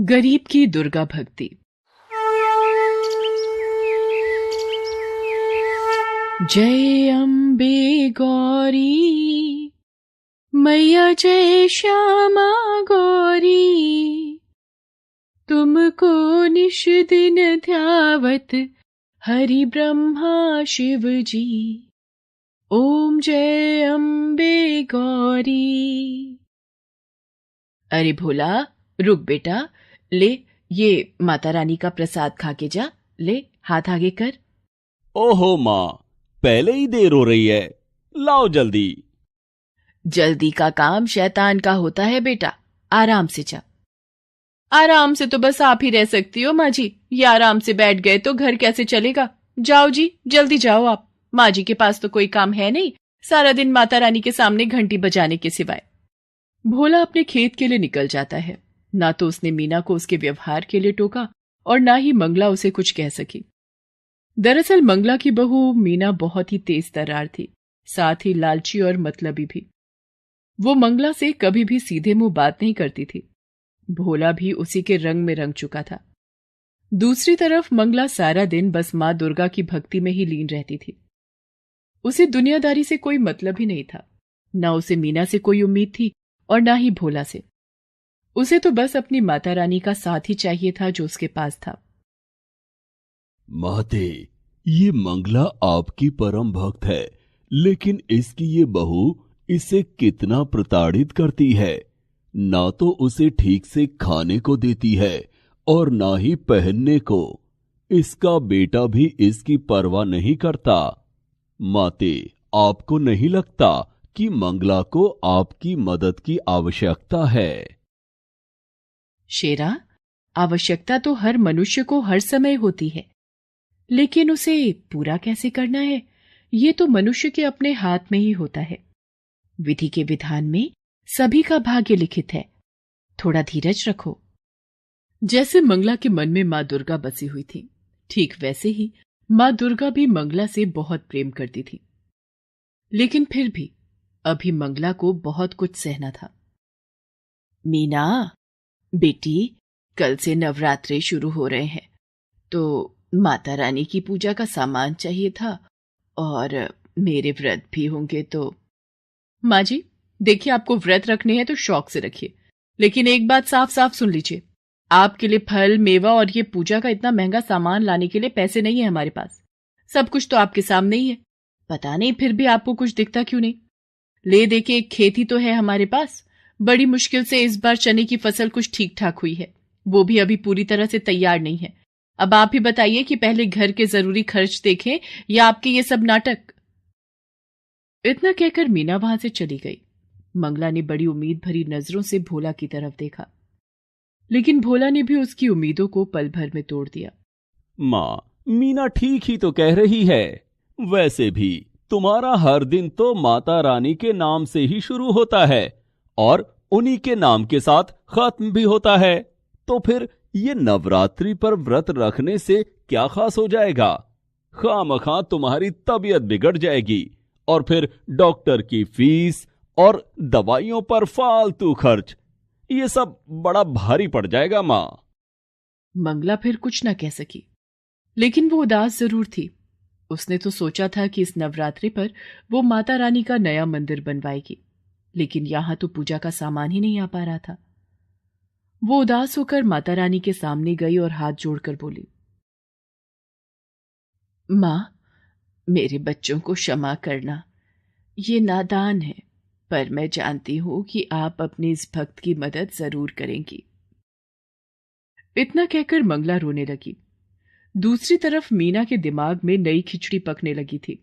गरीब की दुर्गा भक्ति। जय अम्बे गौरी मैया, जय श्यामा गौरी, तुमको निश दिन ध्यावत हरि ब्रह्मा शिव जी। ओम जय अम्बे गौरी। अरे भोला, रुक बेटा, ले ये माता रानी का प्रसाद खा के जा। ले हाथ आगे कर। ओहो माँ, पहले ही देर हो रही है, लाओ जल्दी। जल्दी का काम शैतान का होता है बेटा, आराम से जा। आराम से तो बस आप ही रह सकती हो माँ जी, ये आराम से बैठ गए तो घर कैसे चलेगा। जाओ जी, जल्दी जाओ आप। माँ जी के पास तो कोई काम है नहीं, सारा दिन माता रानी के सामने घंटी बजाने के सिवाय। भोला अपने खेत के लिए निकल जाता है। ना तो उसने मीना को उसके व्यवहार के लिए टोका और ना ही मंगला उसे कुछ कह सकी। दरअसल मंगला की बहू मीना बहुत ही तेज तर्रार थी, साथ ही लालची और मतलबी भी। वो मंगला से कभी भी सीधे मुंह बात नहीं करती थी। भोला भी उसी के रंग में रंग चुका था। दूसरी तरफ मंगला सारा दिन बस मां दुर्गा की भक्ति में ही लीन रहती थी। उसे दुनियादारी से कोई मतलब ही नहीं था। ना उसे मीना से कोई उम्मीद थी और ना ही भोला से। उसे तो बस अपनी माता रानी का साथ ही चाहिए था जो उसके पास था। माते, ये मंगला आपकी परम भक्त है, लेकिन इसकी ये बहू इसे कितना प्रताड़ित करती है। ना तो उसे ठीक से खाने को देती है और ना ही पहनने को। इसका बेटा भी इसकी परवाह नहीं करता। माते, आपको नहीं लगता कि मंगला को आपकी मदद की आवश्यकता है? शेरा, आवश्यकता तो हर मनुष्य को हर समय होती है, लेकिन उसे पूरा कैसे करना है, ये तो मनुष्य के अपने हाथ में ही होता है। विधि के विधान में सभी का भाग्य लिखित है। थोड़ा धीरज रखो। जैसे मंगला के मन में मां दुर्गा बसी हुई थी, ठीक वैसे ही मां दुर्गा भी मंगला से बहुत प्रेम करती थी। लेकिन फिर भी अभी मंगला को बहुत कुछ सहना था। मीना बेटी, कल से नवरात्रे शुरू हो रहे हैं, तो माता रानी की पूजा का सामान चाहिए था और मेरे व्रत भी होंगे तो। माँ जी, देखिए, आपको व्रत रखने हैं तो शौक से रखिए, लेकिन एक बात साफ साफ सुन लीजिए, आपके लिए फल मेवा और ये पूजा का इतना महंगा सामान लाने के लिए पैसे नहीं है हमारे पास। सब कुछ तो आपके सामने ही है। पता नहीं फिर भी आपको कुछ दिखता क्यों नहीं। ले देके एक खेती तो है हमारे पास। बड़ी मुश्किल से इस बार चने की फसल कुछ ठीक ठाक हुई है, वो भी अभी पूरी तरह से तैयार नहीं है। अब आप ही बताइए कि पहले घर के जरूरी खर्च देखें या आपके ये सब नाटक। इतना कहकर मीना वहां से चली गई। मंगला ने बड़ी उम्मीद भरी नजरों से भोला की तरफ देखा, लेकिन भोला ने भी उसकी उम्मीदों को पल भर में तोड़ दिया। माँ, मीना ठीक ही तो कह रही है। वैसे भी तुम्हारा हर दिन तो माता रानी के नाम से ही शुरू होता है और उन्हीं के नाम के साथ खत्म भी होता है। तो फिर ये नवरात्रि पर व्रत रखने से क्या खास हो जाएगा? खामखा तुम्हारी तबीयत बिगड़ जाएगी और फिर डॉक्टर की फीस और दवाइयों पर फालतू खर्च, ये सब बड़ा भारी पड़ जाएगा माँ। मंगला फिर कुछ न कह सकी, लेकिन वो उदास जरूर थी। उसने तो सोचा था कि इस नवरात्रि पर वो माता रानी का नया मंदिर बनवाएगी, लेकिन यहां तो पूजा का सामान ही नहीं आ पा रहा था। वो उदास होकर माता रानी के सामने गई और हाथ जोड़कर बोली, मां, मेरे बच्चों को क्षमा करना। ये नादान है, पर मैं जानती हूं कि आप अपने इस भक्त की मदद जरूर करेंगी। इतना कहकर मंगला रोने लगी। दूसरी तरफ मीना के दिमाग में नई खिचड़ी पकने लगी थी।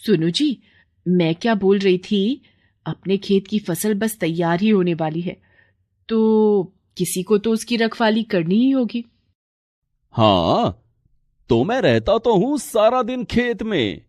सुनो जी, मैं क्या बोल रही थी, अपने खेत की फसल बस तैयार ही होने वाली है, तो किसी को तो उसकी रखवाली करनी ही होगी। हाँ, तो मैं रहता तो हूं सारा दिन खेत में।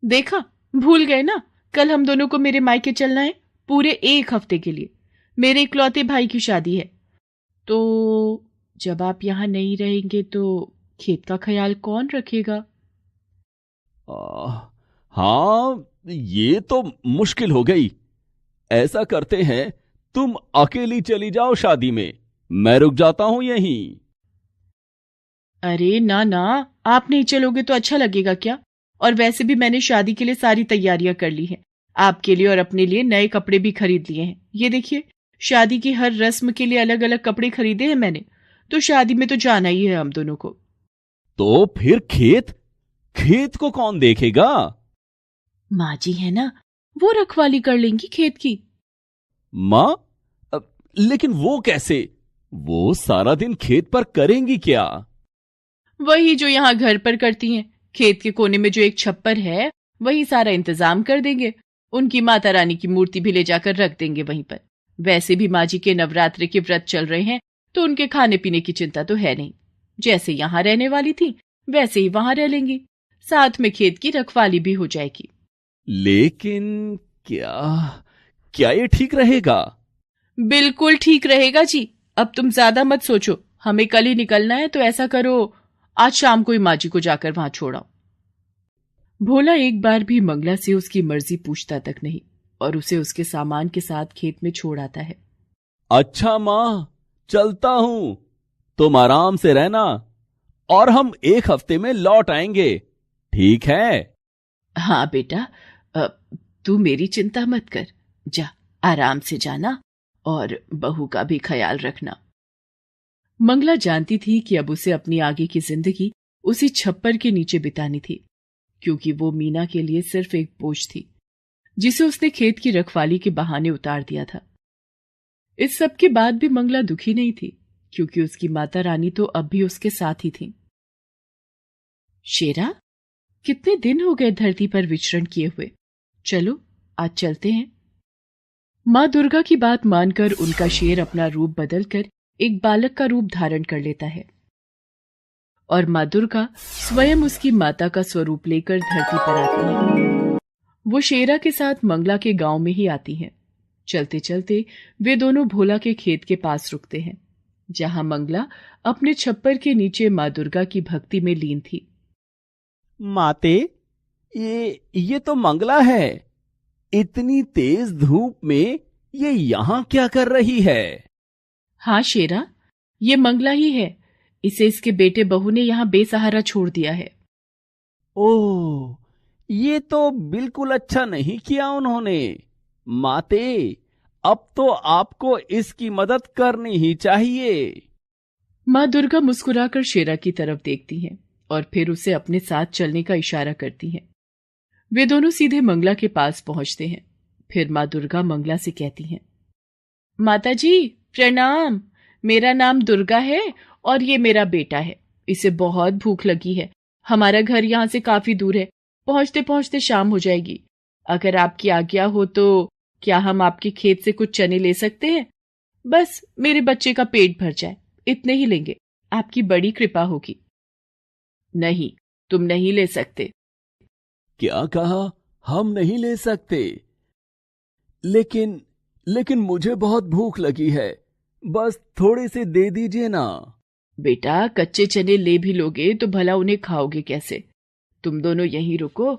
देखा, भूल गए ना, कल हम दोनों को मेरे मायके चलना है पूरे 1 हफ्ते के लिए। मेरे इकलौते भाई की शादी है, तो जब आप यहां नहीं रहेंगे तो खेत का ख्याल कौन रखेगा? हाँ, ये तो मुश्किल हो गई। ऐसा करते हैं, तुम अकेली चली जाओ शादी में मैं रुक जाता हूं यहीं। अरे ना ना, आप नहीं चलोगे तो अच्छा लगेगा क्या? और वैसे भी मैंने शादी के लिए सारी तैयारियां कर ली हैं। आपके लिए और अपने लिए नए कपड़े भी खरीद लिए हैं। ये देखिए, शादी की हर रस्म के लिए अलग अलग कपड़े खरीदे हैं मैंने। तो शादी में तो जाना ही है हम दोनों को। तो फिर खेत खेत को कौन देखेगा? माँ जी है ना, वो रखवाली कर लेंगी खेत की। माँ? लेकिन वो कैसे? वो सारा दिन खेत पर करेंगी क्या? वही जो यहाँ घर पर करती हैं। खेत के कोने में जो एक छप्पर है, वही सारा इंतजाम कर देंगे। उनकी माता रानी की मूर्ति भी ले जाकर रख देंगे वहीं पर। वैसे भी माँ जी के नवरात्रि के व्रत चल रहे हैं, तो उनके खाने पीने की चिंता तो है नहीं। जैसे यहाँ रहने वाली थी, वैसे ही वहां रह लेंगी। साथ में खेत की रखवाली भी हो जाएगी। लेकिन क्या क्या ये ठीक रहेगा? बिल्कुल ठीक रहेगा जी। अब तुम ज्यादा मत सोचो, हमें कल ही निकलना है, तो ऐसा करो, आज शाम को ही माँ जी को जाकर वहां छोड़ाओ। भोला एक बार भी मंगला से उसकी मर्जी पूछता तक नहीं और उसे उसके सामान के साथ खेत में छोड़ आता है। अच्छा माँ, चलता हूं। तुम आराम से रहना और हम 1 हफ्ते में लौट आएंगे, ठीक है? हाँ बेटा, अ, तू मेरी चिंता मत कर। जा, आराम से जाना और बहू का भी ख्याल रखना। मंगला जानती थी कि अब उसे अपनी आगे की जिंदगी उसी छप्पर के नीचे बितानी थी, क्योंकि वो मीना के लिए सिर्फ एक बोझ थी जिसे उसने खेत की रखवाली के बहाने उतार दिया था। इस सब के बाद भी मंगला दुखी नहीं थी, क्योंकि उसकी माता रानी तो अब भी उसके साथ ही थी। शेरा, कितने दिन हो गए धरती पर विचरण किए हुए। चलो आज चलते हैं। मां दुर्गा की बात मानकर उनका शेर अपना रूप बदलकर एक बालक का रूप धारण कर लेता है और मां दुर्गा स्वयं उसकी माता का स्वरूप लेकर धरती पर आती है। वो शेरा के साथ मंगला के गांव में ही आती हैं। चलते चलते वे दोनों भोला के खेत के पास रुकते हैं, जहां मंगला अपने छप्पर के नीचे मां दुर्गा की भक्ति में लीन थी। माते, ये तो मंगला है। इतनी तेज धूप में ये यहां क्या कर रही है? हाँ शेरा, ये मंगला ही है। इसे इसके बेटे बहू ने यहां बेसहारा छोड़ दिया है। ओह, ये तो बिल्कुल अच्छा नहीं किया उन्होंने। माते, अब तो आपको इसकी मदद करनी ही चाहिए। मां दुर्गा मुस्कुराकर शेरा की तरफ देखती हैं और फिर उसे अपने साथ चलने का इशारा करती हैं। वे दोनों सीधे मंगला के पास पहुंचते हैं। फिर मां दुर्गा मंगला से कहती हैं, माता जी प्रणाम। मेरा नाम दुर्गा है और ये मेरा बेटा है। इसे बहुत भूख लगी है। हमारा घर यहाँ से काफी दूर है। पहुंचते पहुंचते शाम हो जाएगी। अगर आपकी आज्ञा हो तो क्या हम आपके खेत से कुछ चने ले सकते हैं? बस मेरे बच्चे का पेट भर जाए, इतने ही लेंगे। आपकी बड़ी कृपा होगी। नहीं, तुम नहीं ले सकते। क्या कहा? हम नहीं ले सकते? लेकिन लेकिन मुझे बहुत भूख लगी है। बस थोड़े से दे दीजिए ना। बेटा, कच्चे चने ले भी लोगे तो भला उन्हें खाओगे कैसे? तुम दोनों यहीं रुको,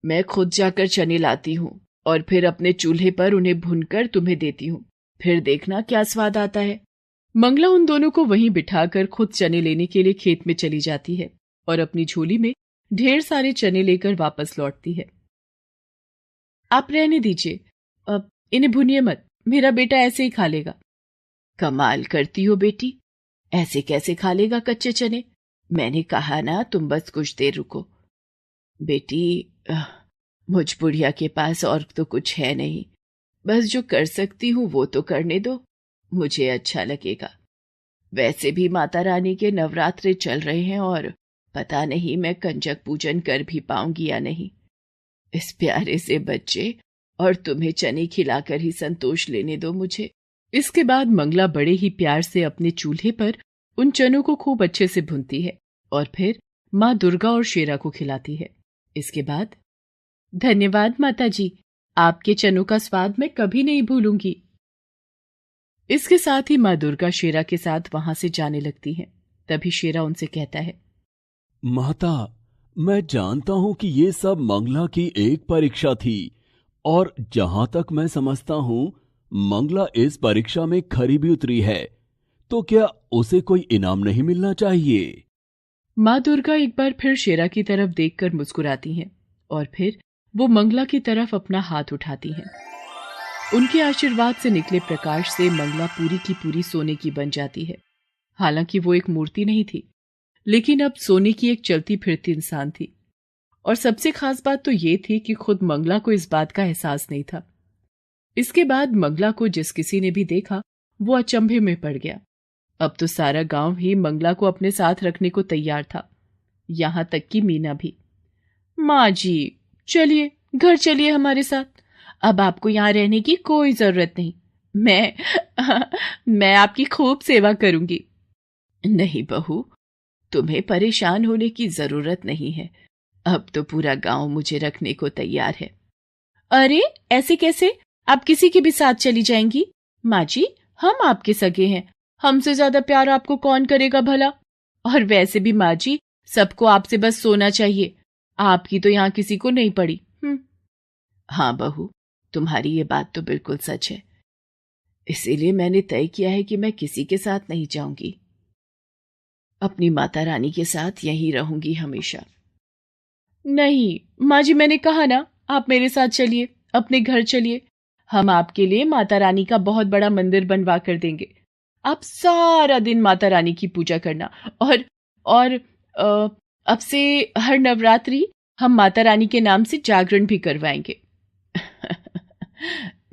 मैं खुद जाकर चने लाती हूँ और फिर अपने चूल्हे पर उन्हें भूनकर तुम्हें देती हूँ। फिर देखना क्या स्वाद आता है। मंगला उन दोनों को वहीं बिठाकर खुद चने लेने के लिए खेत में चली जाती है और अपनी झोली में ढेर सारे चने लेकर वापस लौटती है। आप रहने दीजिए, अब इन्हें भूनिए मत। मेरा बेटा ऐसे ही खा लेगा। कमाल करती हो बेटी, ऐसे कैसे खा लेगा कच्चे चने? मैंने कहा ना, तुम बस कुछ देर रुको। बेटी, मुझ बुढ़िया के पास और तो कुछ है नहीं। बस जो कर सकती हूँ वो तो करने दो, मुझे अच्छा लगेगा। वैसे भी माता रानी के नवरात्रे चल रहे हैं और पता नहीं मैं कंजक पूजन कर भी पाऊंगी या नहीं। इस प्यारे से बच्चे और तुम्हें चने खिलाकर ही संतोष लेने दो मुझे। इसके बाद मंगला बड़े ही प्यार से अपने चूल्हे पर उन चनों को खूब अच्छे से भूनती है और फिर माँ दुर्गा और शेरा को खिलाती है। इसके बाद, धन्यवाद माता जी, आपके चनों का स्वाद मैं कभी नहीं भूलूंगी। इसके साथ ही माँ दुर्गा शेरा के साथ वहां से जाने लगती है। तभी शेरा उनसे कहता है, माता, मैं जानता हूं कि ये सब मंगला की एक परीक्षा थी और जहां तक मैं समझता हूं मंगला इस परीक्षा में खरी भी उतरी है। तो क्या उसे कोई इनाम नहीं मिलना चाहिए? माँ दुर्गा एक बार फिर शेरा की तरफ देखकर मुस्कुराती हैं और फिर वो मंगला की तरफ अपना हाथ उठाती हैं। उनके आशीर्वाद से निकले प्रकाश से मंगला पूरी की पूरी सोने की बन जाती है। हालांकि वो एक मूर्ति नहीं थी, लेकिन अब सोने की एक चलती फिरती इंसान थी। और सबसे खास बात तो ये थी कि खुद मंगला को इस बात का एहसास नहीं था। इसके बाद मंगला को जिस किसी ने भी देखा वो अचंभे में पड़ गया। अब तो सारा गांव ही मंगला को अपने साथ रखने को तैयार था, यहां तक कि मीना भी। माँ जी, चलिए घर चलिए हमारे साथ। अब आपको यहाँ रहने की कोई जरूरत नहीं। मैं आपकी खूब सेवा करूंगी। नहीं बहू, तुम्हें परेशान होने की जरूरत नहीं है। अब तो पूरा गांव मुझे रखने को तैयार है। अरे ऐसे कैसे? आप किसी के भी साथ चली जाएंगी? माँ जी, हम आपके सगे हैं, हमसे ज्यादा प्यार आपको कौन करेगा भला? और वैसे भी माँ जी, सबको आपसे बस सोना चाहिए, आपकी तो यहाँ किसी को नहीं पड़ी। हाँ बहू, तुम्हारी ये बात तो बिल्कुल सच है। इसीलिए मैंने तय किया है कि मैं किसी के साथ नहीं जाऊंगी, अपनी माता रानी के साथ यहीं रहूंगी हमेशा। नहीं माँ जी, मैंने कहा ना, आप मेरे साथ चलिए, अपने घर चलिए। हम आपके लिए माता रानी का बहुत बड़ा मंदिर बनवा कर देंगे। आप सारा दिन माता रानी की पूजा करना। और अब से हर नवरात्रि हम माता रानी के नाम से जागरण भी करवाएंगे।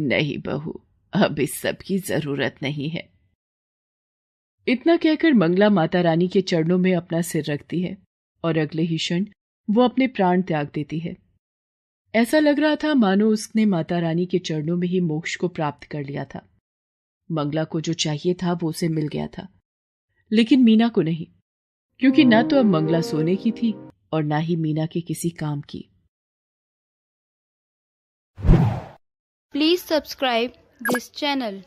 नहीं बहू, अब इस सब की जरूरत नहीं है। इतना कहकर मंगला माता रानी के चरणों में अपना सिर रखती है और अगले ही क्षण वो अपने प्राण त्याग देती है। ऐसा लग रहा था मानो उसने माता रानी के चरणों में ही मोक्ष को प्राप्त कर लिया था। मंगला को जो चाहिए था वो उसे मिल गया था, लेकिन मीना को नहीं, क्योंकि ना तो अब मंगला सोने की थी और ना ही मीना के किसी काम की। Please subscribe this channel.